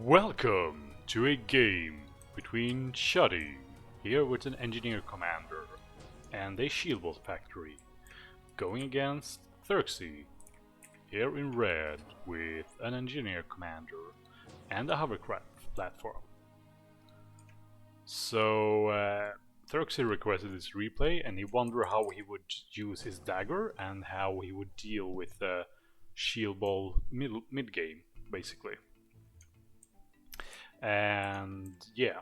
Welcome to a game between Chudy, here with an engineer commander, and a shieldbolt factory, going against therxyy, here in red with an engineer commander and a hovercraft platform. So therxyy requested this replay and he wondered how he would use his dagger and how he would deal with the shieldbolt mid-game, basically. And yeah,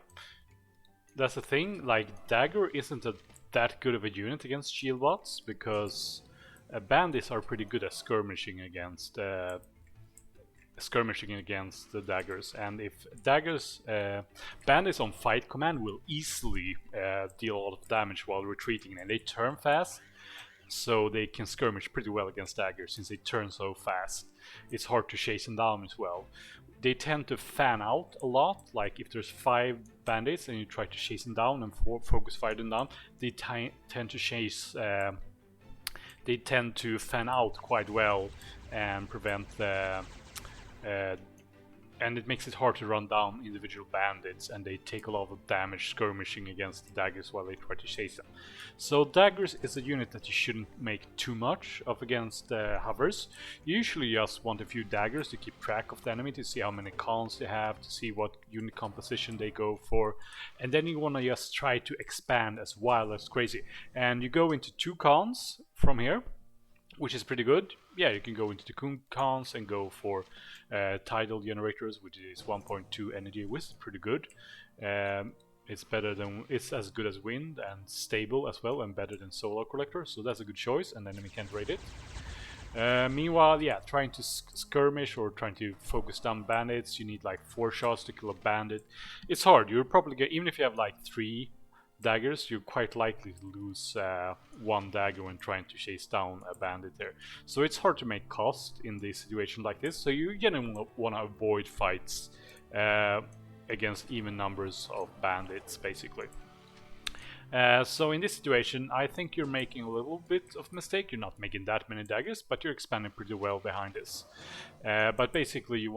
that's the thing, like dagger isn't that good of a unit against shield bots because bandits are pretty good at skirmishing against the daggers, and if daggers bandits on fight command will easily deal a lot of damage while retreating, and they turn fast, so they can skirmish pretty well against daggers since they turn so fast. It's hard to chase them down as well. They tend to fan out a lot, like if there's 5 bandits and you try to chase them down and focus fire them down, they tend to fan out quite well and prevent the and it makes it hard to run down individual bandits, and they take a lot of damage skirmishing against the daggers while they try to chase them. So daggers is a unit that you shouldn't make too much of against hovers. You usually just want a few daggers to keep track of the enemy, to see how many cons they have, to see what unit composition they go for, and then you want to just try to expand as wild as crazy. And you go into 2 cons from here, which is pretty good. Yeah, you can go into the cons and go for tidal generators, which is 1.2 energy, which is pretty good. It's as good as wind and stable as well, and better than solar collector, so that's a good choice, and then we can't rate it. Meanwhile, yeah, trying to skirmish or trying to focus down bandits, you need like 4 shots to kill a bandit. It's hard. You'll probably get, even if you have like 3 daggers, you're quite likely to lose 1 dagger when trying to chase down a bandit there. So it's hard to make cost in this situation like this, so you generally want to avoid fights against even numbers of bandits, basically. So in this situation, I think you're making a little bit of mistake. You're not making that many daggers, but you're expanding pretty well behind this. But basically, you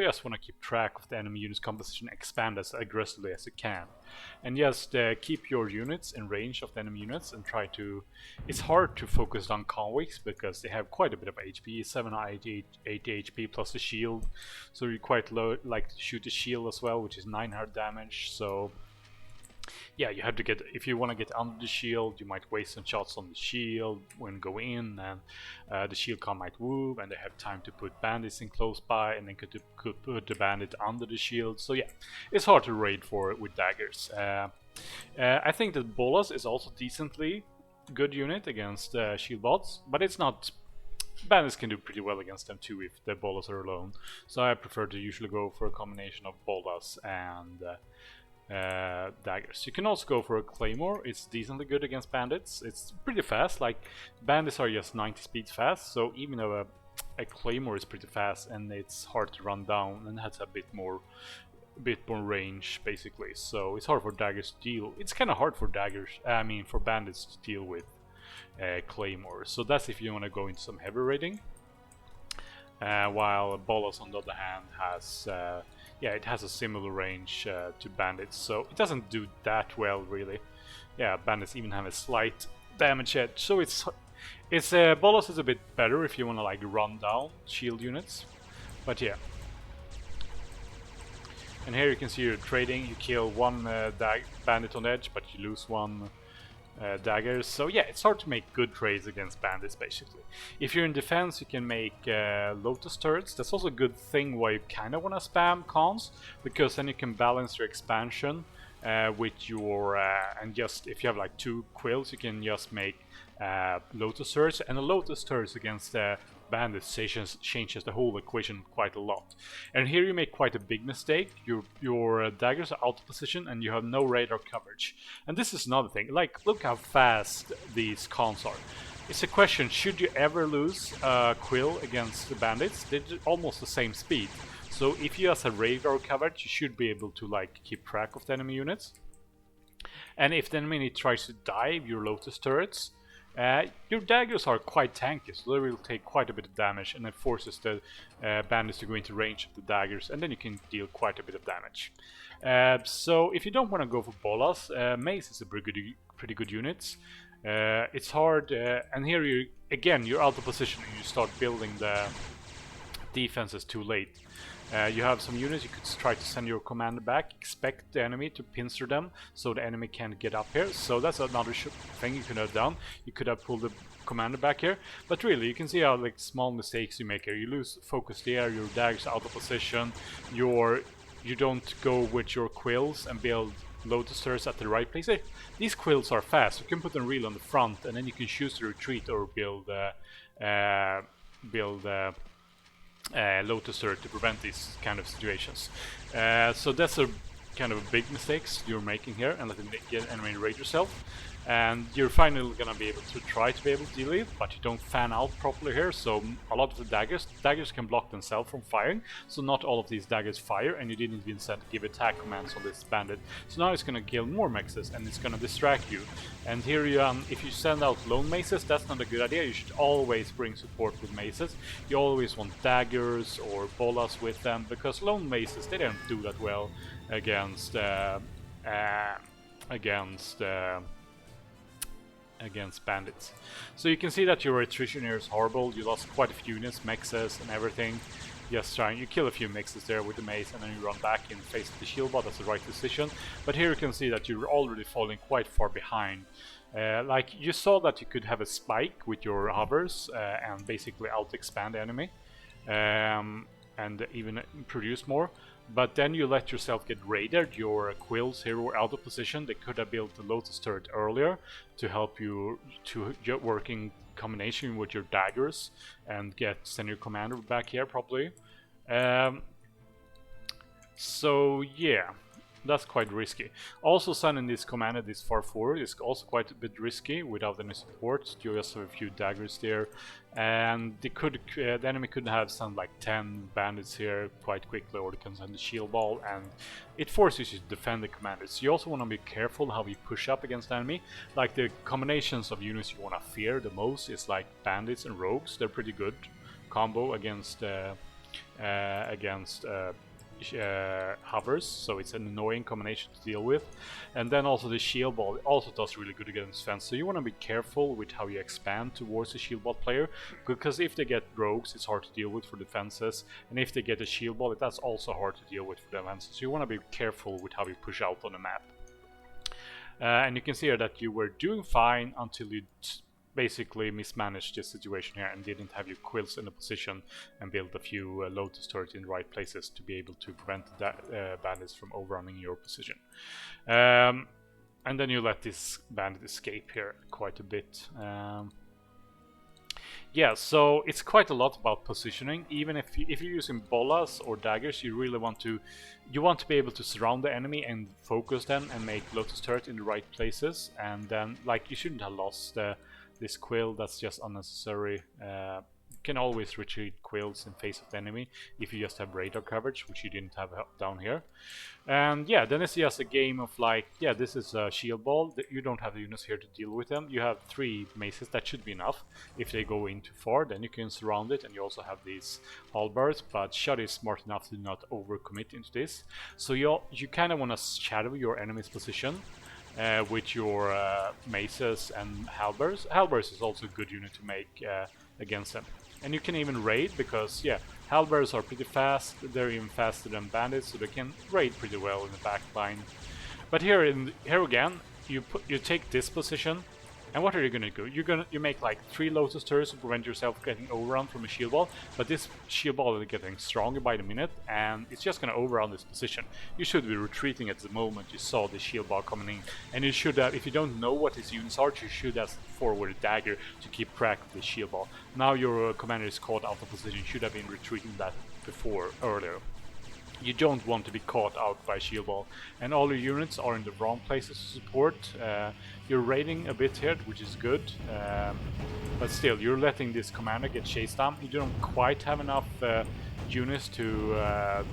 just wanna keep track of the enemy unit's composition, expand as aggressively as you can, and just keep your units in range of the enemy units and try to. It's hard to focus on convicts because they have quite a bit of HP, 780 HP plus the shield, so you're quite low. Like to shoot the shield as well, which is 900 damage. So yeah, you have to get, if you want to get under the shield, you might waste some shots on the shield when going in, and the shield con might move, and they have time to put bandits in close by, and then could put the bandit under the shield. So yeah, it's hard to raid for it with daggers. I think that Bolas is also decently good unit against shield bots, but it's not. Bandits can do pretty well against them too if the Bolas are alone. So I prefer to usually go for a combination of Bolas and daggers. You can also go for a claymore. It's decently good against bandits. It's pretty fast. Like, bandits are just 90 speeds fast, so even though a claymore is pretty fast and it's hard to run down and has a bit more range, basically. So it's hard for daggers to deal. It's kind of hard for for bandits to deal with claymores. So that's if you want to go into some heavy raiding. While Bolas, on the other hand, has it has a similar range to bandits, so it doesn't do that well, really. Yeah, bandits even have a slight damage edge, so it's Bolas is a bit better if you want to like run down shield units, but yeah. And here you can see you're trading. You kill 1 bandit on edge, but you lose 1 daggers. So yeah, it's hard to make good trades against bandits, basically. If you're in defense, you can make lotus turrets. That's also a good thing why you kind of want to spam cons, because then you can balance your expansion with your and just if you have like 2 quills, you can just make lotus turrets, and the lotus turrets against bandits changes the whole equation quite a lot. And here you make quite a big mistake. Your daggers are out of position and you have no radar coverage. And this is another thing. Like, look how fast these cons are. It's a question: should you ever lose a quill against the bandits? They're almost the same speed. So if you have a radar coverage, you should be able to like keep track of the enemy units. And if the enemy tries to dive your lotus turrets, Your daggers are quite tanky, so they will take quite a bit of damage, and it forces the bandits to go into range of the daggers, and then you can deal quite a bit of damage. So if you don't want to go for bolas, mace is a pretty good unit. It's hard, and here you're out of position and you start building the defenses too late. You have some units, you could try to send your commander back, expect the enemy to pincer them so the enemy can't get up here. So that's another thing you could have done. You could have pulled the commander back here, but really you can see how like small mistakes you make here. You lose focus there, your daggers out of position, you don't go with your quills and build lotus turrets at the right place. These quills are fast, you can put them real on the front and then you can choose to retreat or build lotus turret to prevent these kind of situations. So that's a kind of big mistakes you're making here, and let them get enemy raid yourself. And you're finally gonna be able to try to be able to deal with it, but you don't fan out properly here, so a lot of the daggers can block themselves from firing, so not all of these daggers fire, and you didn't even give attack commands on this bandit. So now it's gonna kill more mexes, and it's gonna distract you. And here you, if you send out lone maces, that's not a good idea. You should always bring support with maces. You always want daggers or bolas with them, because lone maces, they don't do that well against bandits. So you can see that your attrition here is horrible. You lost quite a few units, mexes and everything. You kill a few mexes there with the mace and then you run back and face the shield bot. That's the right decision. But here you can see that you're already falling quite far behind. Like you saw that you could have a spike with your hovers and basically out-expand the enemy and even produce more. But then you let yourself get raided. Your quills here were out of position. They could have built the lotus turret earlier to help you to work in combination with your daggers and send your commander back here properly. So yeah, that's quite risky. Also sending this commander this far forward is also quite a bit risky without any support. You just have a few daggers there, and the enemy could have some like 10 bandits here quite quickly, or they can send the shield ball, and it forces you to defend the commanders. You also want to be careful how you push up against the enemy. Like the combinations of units you want to fear the most is like bandits and rogues. They're pretty good combo against hovers, so it's an annoying combination to deal with. And then also the shield ball also does really good against fence, so you want to be careful with how you expand towards the shield ball player, because if they get rogues it's hard to deal with for defenses, and if they get a shield ball that's also hard to deal with for defenses, so you want to be careful with how you push out on the map. And you can see here that you were doing fine until you basically mismanaged this situation here and didn't have your quills in a position and built a few lotus turrets in the right places to be able to prevent the bandits from overrunning your position. And then you let this bandit escape here quite a bit. Yeah, so it's quite a lot about positioning. Even if you're using bolas or daggers, you really want to be able to surround the enemy and focus them and make lotus turret in the right places. And then, like, you shouldn't have lost this quill. That's just unnecessary. You can always retreat quills in face of the enemy if you just have radar coverage, which you didn't have down here. And yeah, then it's just a game of like, yeah, this is a shield ball. You don't have the units here to deal with them. You have 3 maces, that should be enough. If they go in too far, then you can surround it, and you also have these halberds, but Chudy is smart enough to not overcommit into this. So you kind of want to shadow your enemy's position with your maces and halberds. Halberds is also a good unit to make against them. And you can even raid, because yeah, halberds are pretty fast. They're even faster than bandits, so they can raid pretty well in the back line. But here again, you take this position, and what are you gonna do? You make like 3 lotus turrets to prevent yourself getting overrun from a shield ball. But this shield ball is getting stronger by the minute, and it's just gonna overrun this position. You should be retreating at the moment you saw the shield ball coming in, and you should have, if you don't know what his units are, you should have forward a dagger to keep track of the shield ball. Now your commander is caught out of position. You should have been retreating that earlier. You don't want to be caught out by shield ball, and all your units are in the wrong places to support. You're raiding a bit here, which is good, but still you're letting this commander get chased down. You don't quite have enough units to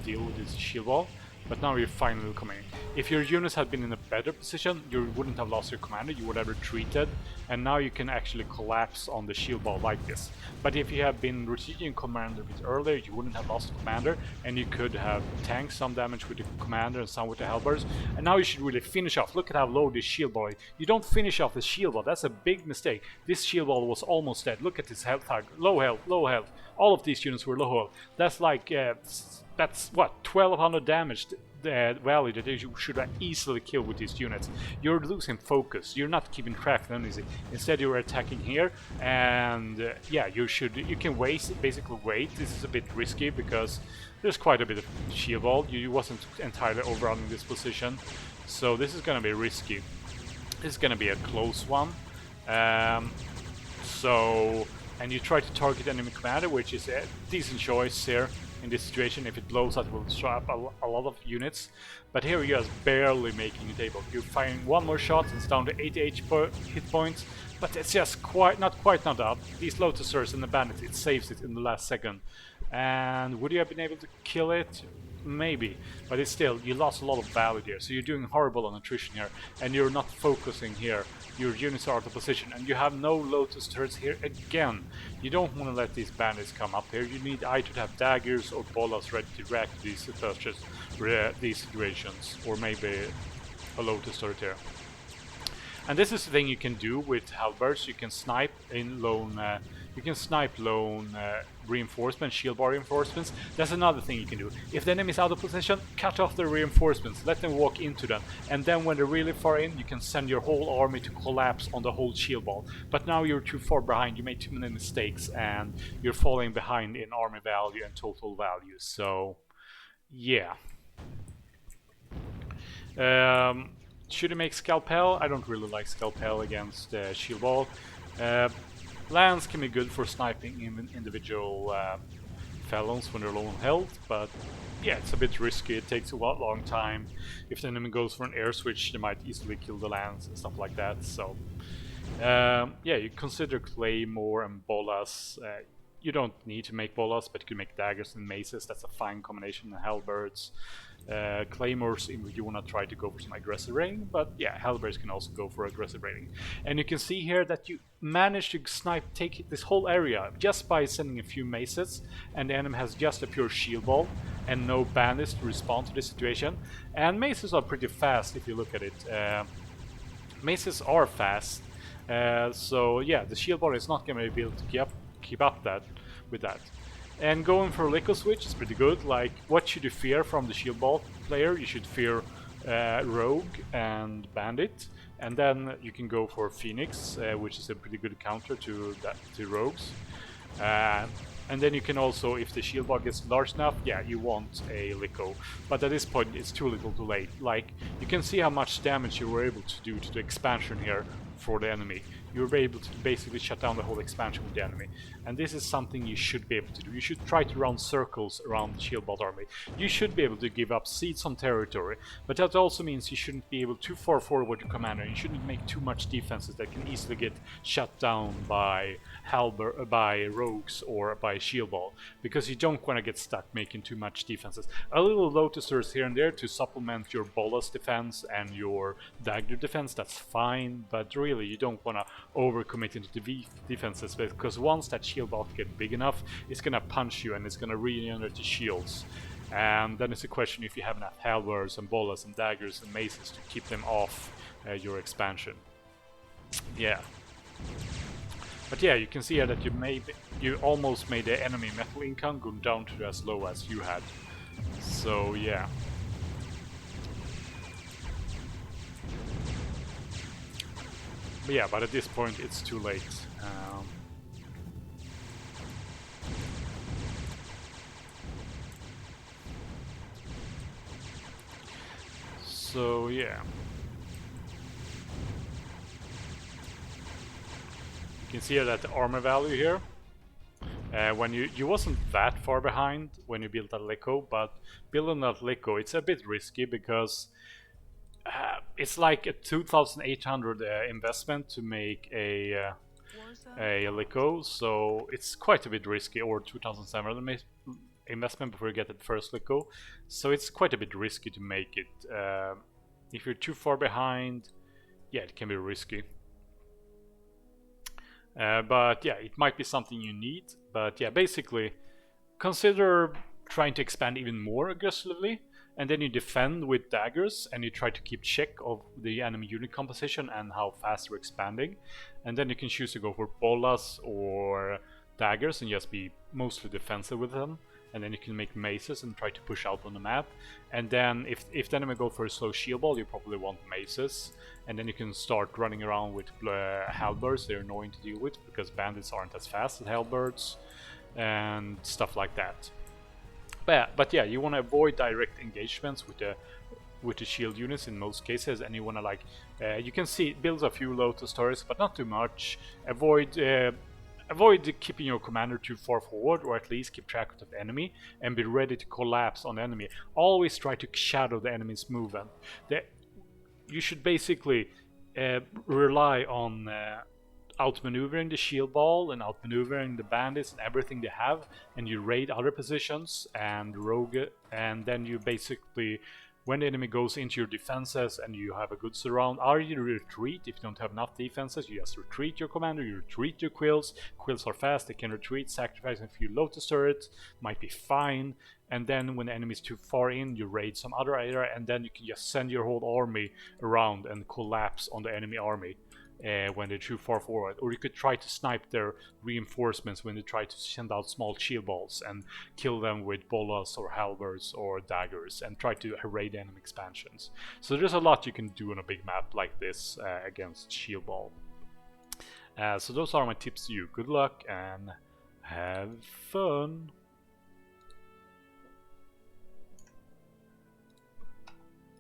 deal with this shield ball, but now you're finally coming. If your units had been in a better position, you wouldn't have lost your commander, you would have retreated, and now you can actually collapse on the shield ball like this. But if you have been retreating commander a bit earlier, you wouldn't have lost the commander, and you could have tanked some damage with the commander and some with the halberds, and now you should really finish off. Look at how low this shield ball is. You don't finish off the shield ball, that's a big mistake. This shield ball was almost dead. Look at his health tag, low health, low health. All of these units were low health. That's like, that's what, 1200 damage value that you should have easily killed with these units. You're losing focus, you're not keeping track of anything. Instead you're attacking here, and yeah, you can basically wait. This is a bit risky because there's quite a bit of shield wall. You wasn't entirely overrunning this position, so this is gonna be risky. This is gonna be a close one. And you try to target enemy commander, which is a decent choice here in this situation. If it blows up, it will trap a lot of units. But here you're just barely making a table. You're firing one more shot, and it's down to 88 hit points. But it's just not quite up. These Lotusers and the bandits, it saves it in the last second. And would you have been able to kill it? Maybe, but it's still, you lost a lot of value here, so you're doing horrible on attrition here, and you're not focusing here. Your units are out of position, and you have no Lotus turrets here again. You don't want to let these bandits come up here. You need either to have daggers or bolas ready to react to these situations, or maybe a Lotus turret here. And this is the thing you can do with halberds. You can snipe in lone. You can snipe lone reinforcements, shield bar reinforcements. That's another thing you can do. If the enemy is out of position, cut off the reinforcements, let them walk into them, and then when they're really far in, you can send your whole army to collapse on the whole shield ball. But now you're too far behind, you made too many mistakes, and you're falling behind in army value and total value. So, yeah. Should you make Scalpel? I don't really like Scalpel against shield ball. Lance can be good for sniping individual felons when they're low on health, but yeah, it's a bit risky. It takes a long time. If the enemy goes for an air switch, they might easily kill the Lance and stuff like that. So yeah, you consider Claymore and Bolas. You don't need to make Bolas, but you can make daggers and maces. That's a fine combination. And halberds. Claymores, if you want to try to go for some aggressive raiding, but yeah, halberds can also go for aggressive raiding. And you can see here that you managed to take this whole area just by sending a few maces, and the enemy has just a pure shield ball and no bandits to respond to this situation. And maces are pretty fast if you look at it. Maces are fast, so yeah, the shield ball is not going to be able to keep up with that. And going for Lico Switch is pretty good. Like, what should you fear from the shield ball player? You should fear Rogue and Bandit, and then you can go for Phoenix, which is a pretty good counter to Rogues. And then you can also, if the shield ball gets large enough, yeah, you want a Lico. But at this point, it's too little too late. Like, you can see how much damage you were able to do to the expansion here for the enemy. You were able to basically shut down the whole expansion with the enemy. And this is something you should be able to do. You should try to run circles around the shield ball army. You should be able to give up seats on territory, but that also means you shouldn't be able too far forward your commander. You shouldn't make too much defenses that can easily get shut down by rogues or by shield ball, because you don't want to get stuck making too much defenses. A little Lotusers here and there to supplement your Bolas defense and your dagger defense, that's fine, but really you don't want to overcommit into the defenses, because once that shield ball gets big enough, it's gonna punch you and it's gonna regenerate the shields. And then it's a question if you have enough halberds and bolas and daggers and maces to keep them off your expansion. Yeah. But yeah, you can see here that you almost made the enemy metal income go down to as low as you had. So yeah. But yeah, but at this point it's too late. So yeah. You can see that the armor value here. When you wasn't that far behind when you built that Lico, but building that Lico, it's a bit risky because it's like a 2,800 investment to make a Lico, so it's quite a bit risky, or 2,700 investment before you get that first let go, so it's quite a bit risky to make it. If you're too far behind, yeah, it can be risky. But yeah, it might be something you need. But yeah, basically, consider trying to expand even more aggressively, and then you defend with daggers, and you try to keep check of the enemy unit composition and how fast they're expanding. And then you can choose to go for bolas or daggers and just be mostly defensive with them. And then you can make maces and try to push out on the map. And then if the enemy go for a slow shield ball, you probably want maces. And then you can start running around with halberds. They're annoying to deal with because bandits aren't as fast as halberds and stuff like that. But yeah, you want to avoid direct engagements with the shield units in most cases, and you want to like you can see it builds a few Lotus turrets, but not too much. Avoid keeping your commander too far forward, or at least keep track of the enemy and be ready to collapse on the enemy. Always try to shadow the enemy's movement. You should basically rely on outmaneuvering the shield ball and outmaneuvering the bandits and everything they have, and you raid other positions and rogue, and then you basically, when the enemy goes into your defenses and you have a good surround, you retreat. If you don't have enough defenses, you just retreat your commander, you retreat your quills. Quills are fast, they can retreat, sacrificing a few Lotus turrets might be fine. And then when the enemy is too far in, you raid some other area, and then you can just send your whole army around and collapse on the enemy army when they're too far forward. Or you could try to snipe their reinforcements when they try to send out small shield balls and kill them with bolas or halberds or daggers and try to raid enemy expansions. So there's a lot you can do on a big map like this against shield ball. So those are my tips to you. Good luck and have fun!